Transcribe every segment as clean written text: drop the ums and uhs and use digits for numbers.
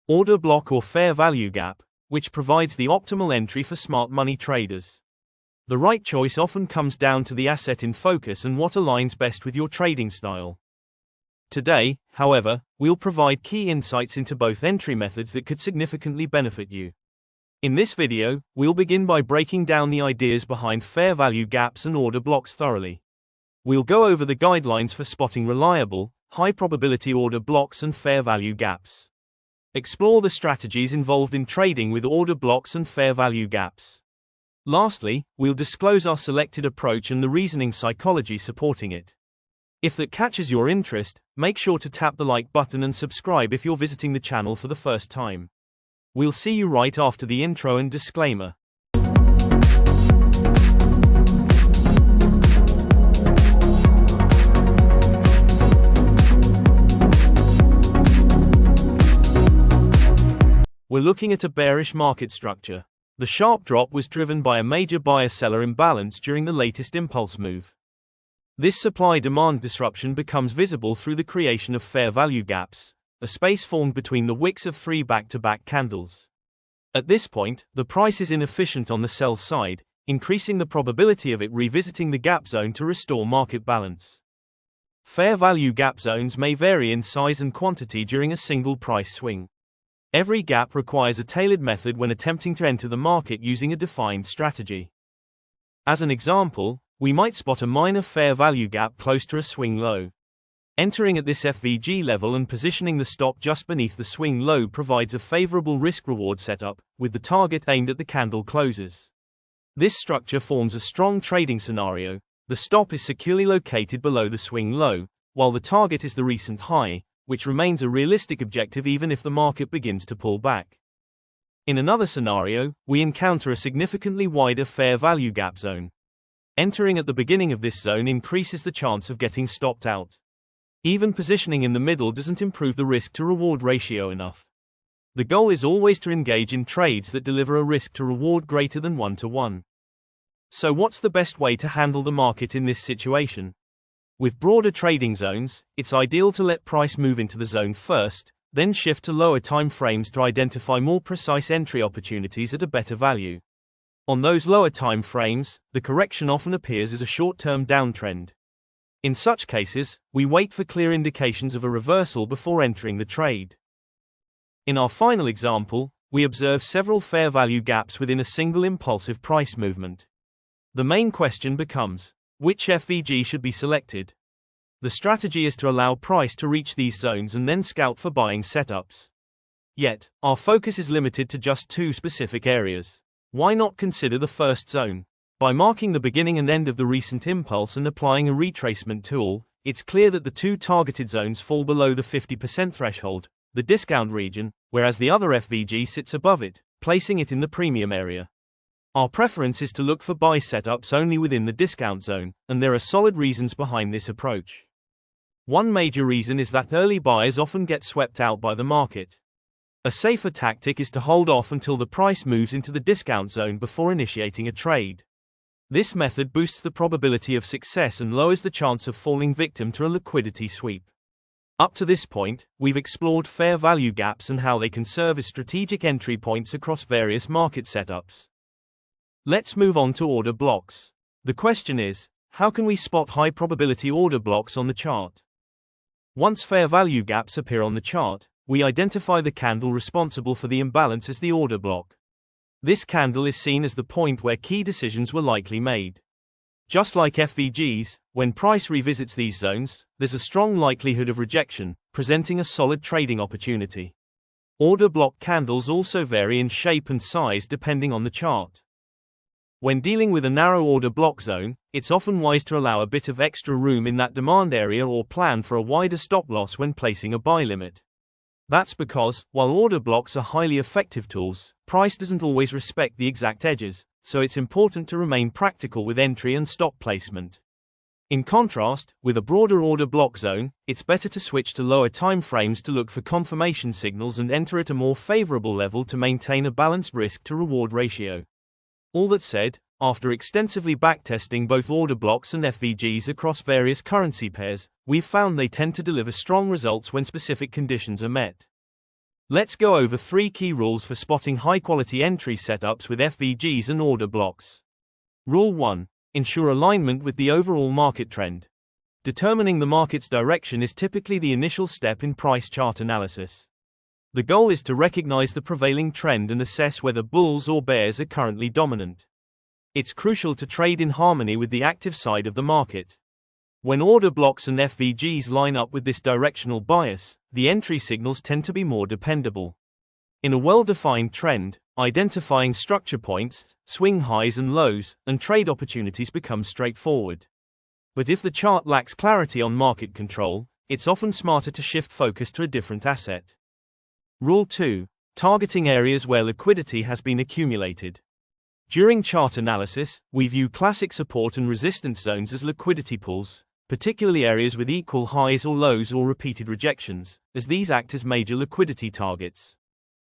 Order block or fair value gap, which provides the optimal entry for smart money traders. The right choice often comes down to the asset in focus and what aligns best with your trading style. Today, however, we'll provide key insights into both entry methods that could significantly benefit you. In this video, we'll begin by breaking down the ideas behind fair value gaps and order blocks thoroughly. We'll go over the guidelines for spotting reliable, high-probability order blocks and fair value gaps. Explore the strategies involved in trading with order blocks and fair value gaps. Lastly, we'll disclose our selected approach and the reasoning psychology supporting it. If that catches your interest, make sure to tap the like button and subscribe if you're visiting the channel for the first time. We'll see you right after the intro and disclaimer. We're looking at a bearish market structure. The sharp drop was driven by a major buyer-seller imbalance during the latest impulse move. This supply-demand disruption becomes visible through the creation of fair value gaps, a space formed between the wicks of 3 back-to-back candles. At this point, the price is inefficient on the sell side, increasing the probability of it revisiting the gap zone to restore market balance. Fair value gap zones may vary in size and quantity during a single price swing. Every gap requires a tailored method when attempting to enter the market using a defined strategy. As an example, we might spot a minor fair value gap close to a swing low. Entering at this FVG level and positioning the stop just beneath the swing low provides a favorable risk-reward setup, with the target aimed at the candle closes. This structure forms a strong trading scenario. The stop is securely located below the swing low, while the target is the recent high, which remains a realistic objective even if the market begins to pull back. In another scenario, we encounter a significantly wider fair value gap zone. Entering at the beginning of this zone increases the chance of getting stopped out. Even positioning in the middle doesn't improve the risk-to-reward ratio enough. The goal is always to engage in trades that deliver a risk-to-reward greater than 1-to-1. So what's the best way to handle the market in this situation? With broader trading zones, it's ideal to let price move into the zone first, then shift to lower time frames to identify more precise entry opportunities at a better value. On those lower time frames, the correction often appears as a short-term downtrend. In such cases, we wait for clear indications of a reversal before entering the trade. In our final example, we observe several fair value gaps within a single impulsive price movement. The main question becomes, which FVG should be selected? The strategy is to allow price to reach these zones and then scout for buying setups. Yet, our focus is limited to just 2 specific areas. Why not consider the first zone? By marking the beginning and end of the recent impulse and applying a retracement tool, it's clear that the 2 targeted zones fall below the 50% threshold, the discount region, whereas the other FVG sits above it, placing it in the premium area. Our preference is to look for buy setups only within the discount zone, and there are solid reasons behind this approach. One major reason is that early buyers often get swept out by the market. A safer tactic is to hold off until the price moves into the discount zone before initiating a trade. This method boosts the probability of success and lowers the chance of falling victim to a liquidity sweep. Up to this point, we've explored fair value gaps and how they can serve as strategic entry points across various market setups. Let's move on to order blocks. The question is, how can we spot high-probability order blocks on the chart? Once fair value gaps appear on the chart, we identify the candle responsible for the imbalance as the order block. This candle is seen as the point where key decisions were likely made. Just like FVGs, when price revisits these zones, there's a strong likelihood of rejection, presenting a solid trading opportunity. Order block candles also vary in shape and size depending on the chart. When dealing with a narrow order block zone, it's often wise to allow a bit of extra room in that demand area or plan for a wider stop loss when placing a buy limit. That's because, while order blocks are highly effective tools, price doesn't always respect the exact edges, so it's important to remain practical with entry and stop placement. In contrast, with a broader order block zone, it's better to switch to lower time frames to look for confirmation signals and enter at a more favorable level to maintain a balanced risk-to-reward ratio. All that said, after extensively backtesting both order blocks and FVGs across various currency pairs, we've found they tend to deliver strong results when specific conditions are met. Let's go over 3 key rules for spotting high-quality entry setups with FVGs and order blocks. Rule 1. Ensure alignment with the overall market trend. Determining the market's direction is typically the initial step in price chart analysis. The goal is to recognize the prevailing trend and assess whether bulls or bears are currently dominant. It's crucial to trade in harmony with the active side of the market. When order blocks and FVGs line up with this directional bias, the entry signals tend to be more dependable. In a well-defined trend, identifying structure points, swing highs and lows, and trade opportunities become straightforward. But if the chart lacks clarity on market control, it's often smarter to shift focus to a different asset. Rule 2. Targeting areas where liquidity has been accumulated. During chart analysis, we view classic support and resistance zones as liquidity pools, particularly areas with equal highs or lows or repeated rejections, as these act as major liquidity targets.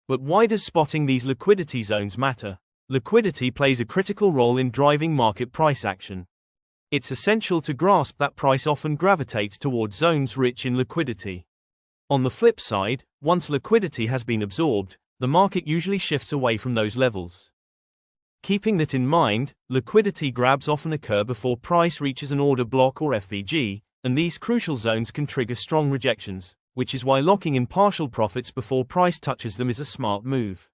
But why does spotting these liquidity zones matter? Liquidity plays a critical role in driving market price action. It's essential to grasp that price often gravitates towards zones rich in liquidity. On the flip side, once liquidity has been absorbed, the market usually shifts away from those levels. Keeping that in mind, liquidity grabs often occur before price reaches an order block or FVG, and these crucial zones can trigger strong rejections, which is why locking in partial profits before price touches them is a smart move.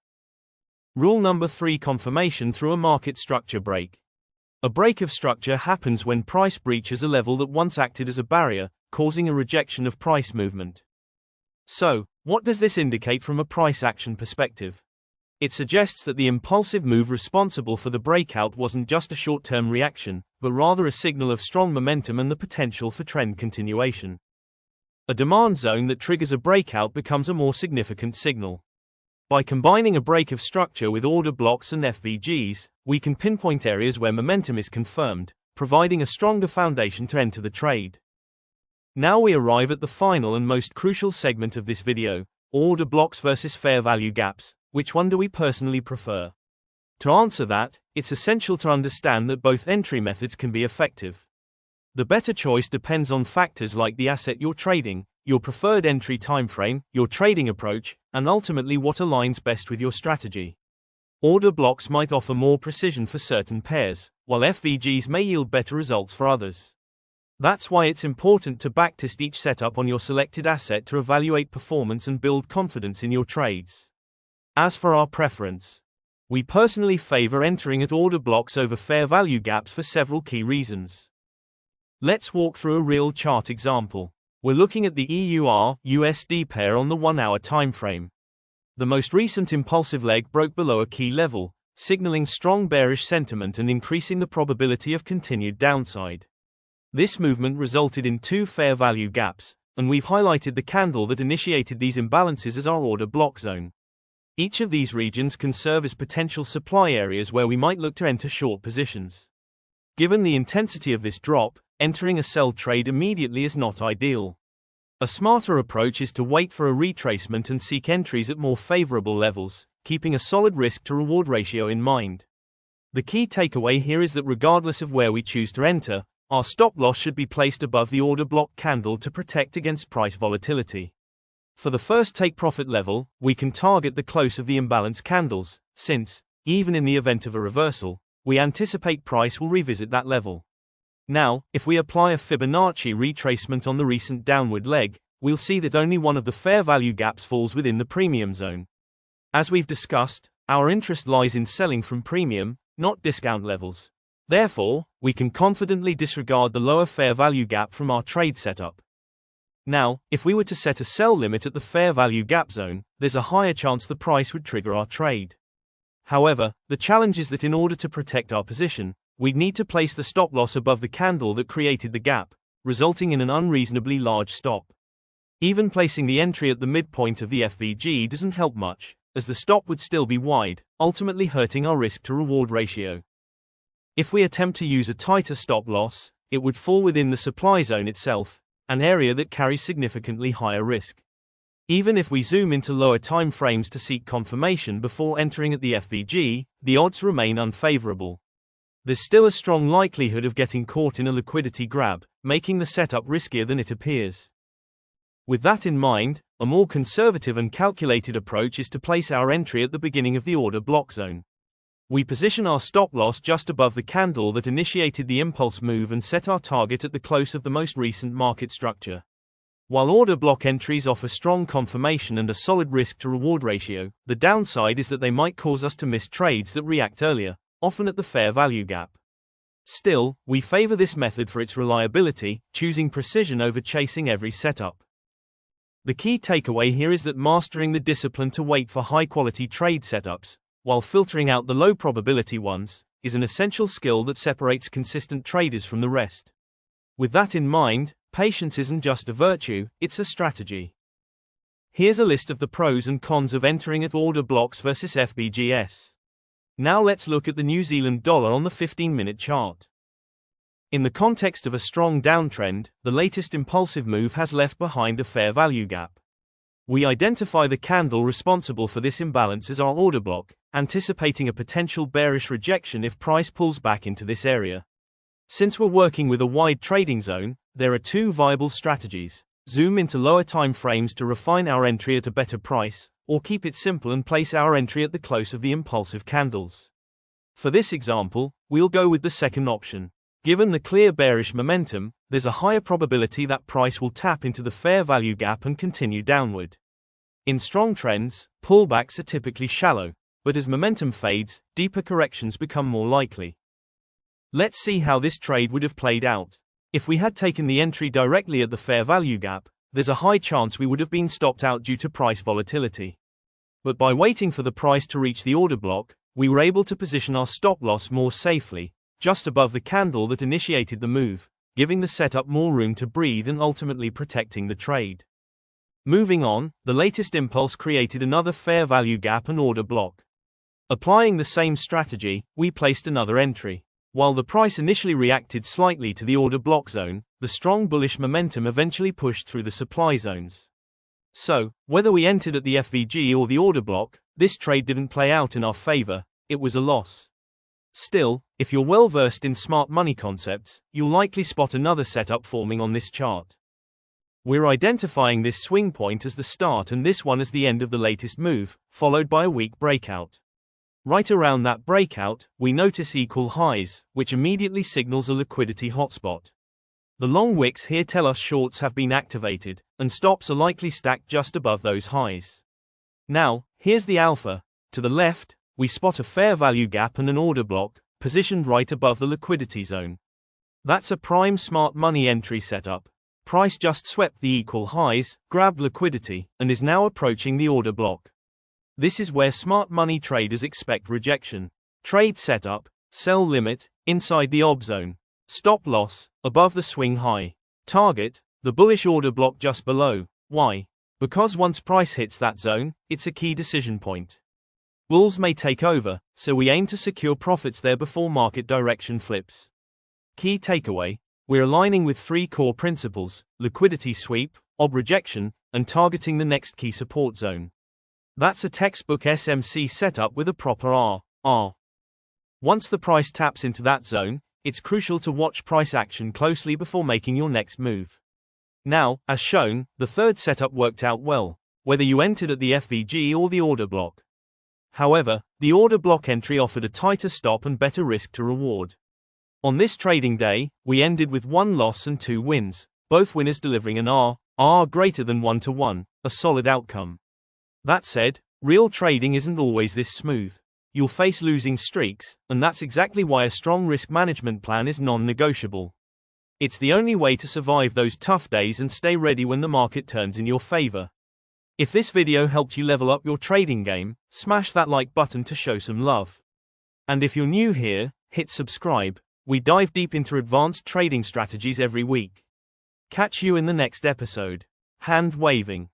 Rule number 3. Confirmation through a market structure break. A break of structure happens when price breaches a level that once acted as a barrier, causing a rejection of price movement. So, what does this indicate from a price action perspective? It suggests that the impulsive move responsible for the breakout wasn't just a short-term reaction, but rather a signal of strong momentum and the potential for trend continuation. A demand zone that triggers a breakout becomes a more significant signal. By combining a break of structure with order blocks and FVGs, we can pinpoint areas where momentum is confirmed, providing a stronger foundation to enter the trade. Now we arrive at the final and most crucial segment of this video: order blocks versus fair value gaps. Which one do we personally prefer? To answer that, it's essential to understand that both entry methods can be effective. The better choice depends on factors like the asset you're trading, your preferred entry timeframe, your trading approach, and ultimately what aligns best with your strategy. Order blocks might offer more precision for certain pairs, while FVGs may yield better results for others. That's why it's important to backtest each setup on your selected asset to evaluate performance and build confidence in your trades. As for our preference, we personally favor entering at order blocks over fair value gaps for several key reasons. Let's walk through a real chart example. We're looking at the EUR/USD pair on the 1-hour timeframe. The most recent impulsive leg broke below a key level, signaling strong bearish sentiment and increasing the probability of continued downside. This movement resulted in 2 fair value gaps, and we've highlighted the candle that initiated these imbalances as our order block zone. Each of these regions can serve as potential supply areas where we might look to enter short positions. Given the intensity of this drop, entering a sell trade immediately is not ideal. A smarter approach is to wait for a retracement and seek entries at more favorable levels, keeping a solid risk-to-reward ratio in mind. The key takeaway here is that regardless of where we choose to enter, our stop loss should be placed above the order block candle to protect against price volatility. For the first take-profit level, we can target the close of the imbalance candles, since, even in the event of a reversal, we anticipate price will revisit that level. Now, if we apply a Fibonacci retracement on the recent downward leg, we'll see that only one of the fair value gaps falls within the premium zone. As we've discussed, our interest lies in selling from premium, not discount levels. Therefore, we can confidently disregard the lower fair value gap from our trade setup. Now, if we were to set a sell limit at the fair value gap zone, there's a higher chance the price would trigger our trade. However, the challenge is that in order to protect our position, we'd need to place the stop loss above the candle that created the gap, resulting in an unreasonably large stop. Even placing the entry at the midpoint of the FVG doesn't help much, as the stop would still be wide, ultimately hurting our risk-to-reward ratio. If we attempt to use a tighter stop loss, it would fall within the supply zone itself, an area that carries significantly higher risk. Even if we zoom into lower time frames to seek confirmation before entering at the FVG, the odds remain unfavorable. There's still a strong likelihood of getting caught in a liquidity grab, making the setup riskier than it appears. With that in mind, a more conservative and calculated approach is to place our entry at the beginning of the order block zone. We position our stop loss just above the candle that initiated the impulse move and set our target at the close of the most recent market structure. While order block entries offer strong confirmation and a solid risk-to-reward ratio, the downside is that they might cause us to miss trades that react earlier, often at the fair value gap. Still, we favor this method for its reliability, choosing precision over chasing every setup. The key takeaway here is that mastering the discipline to wait for high-quality trade setups, while filtering out the low-probability ones, is an essential skill that separates consistent traders from the rest. With that in mind, patience isn't just a virtue, it's a strategy. Here's a list of the pros and cons of entering at order blocks versus FVGs. Now let's look at the New Zealand dollar on the 15-minute chart. In the context of a strong downtrend, the latest impulsive move has left behind a fair value gap. We identify the candle responsible for this imbalance as our order block, anticipating a potential bearish rejection if price pulls back into this area. Since we're working with a wide trading zone, there are two viable strategies: zoom into lower time frames to refine our entry at a better price, or keep it simple and place our entry at the close of the impulsive candles. For this example, we'll go with the second option. Given the clear bearish momentum, there's a higher probability that price will tap into the fair value gap and continue downward. In strong trends, pullbacks are typically shallow, but as momentum fades, deeper corrections become more likely. Let's see how this trade would have played out. If we had taken the entry directly at the fair value gap, there's a high chance we would have been stopped out due to price volatility. But by waiting for the price to reach the order block, we were able to position our stop loss more safely, just above the candle that initiated the move, giving the setup more room to breathe and ultimately protecting the trade. Moving on, the latest impulse created another fair value gap and order block. Applying the same strategy, we placed another entry. While the price initially reacted slightly to the order block zone, the strong bullish momentum eventually pushed through the supply zones. So, whether we entered at the FVG or the order block, this trade didn't play out in our favor, it was a loss. Still, if you're well versed in smart money concepts, you'll likely spot another setup forming on this chart. We're identifying this swing point as the start and this one as the end of the latest move, followed by a weak breakout. Right around that breakout, we notice equal highs, which immediately signals a liquidity hotspot. The long wicks here tell us shorts have been activated, and stops are likely stacked just above those highs. Now, here's the alpha. To the left, we spot a fair value gap and an order block, positioned right above the liquidity zone. That's a prime smart money entry setup. Price just swept the equal highs, grabbed liquidity, and is now approaching the order block. This is where smart money traders expect rejection. Trade setup, sell limit, inside the ob zone. Stop loss, above the swing high. Target, the bullish order block just below. Why? Because once price hits that zone, it's a key decision point. Bulls may take over, so we aim to secure profits there before market direction flips. Key takeaway: we're aligning with three core principles: liquidity sweep, ob rejection, and targeting the next key support zone. That's a textbook SMC setup with a proper R. Once the price taps into that zone, it's crucial to watch price action closely before making your next move. Now, as shown, the third setup worked out well, whether you entered at the FVG or the order block. However, the order block entry offered a tighter stop and better risk to reward. On this trading day, we ended with 1 loss and 2 wins, both winners delivering an R greater than 1-to-1, a solid outcome. That said, real trading isn't always this smooth. You'll face losing streaks, and that's exactly why a strong risk management plan is non-negotiable. It's the only way to survive those tough days and stay ready when the market turns in your favor. If this video helped you level up your trading game, smash that like button to show some love. And if you're new here, hit subscribe. We dive deep into advanced trading strategies every week. Catch you in the next episode. Hand waving.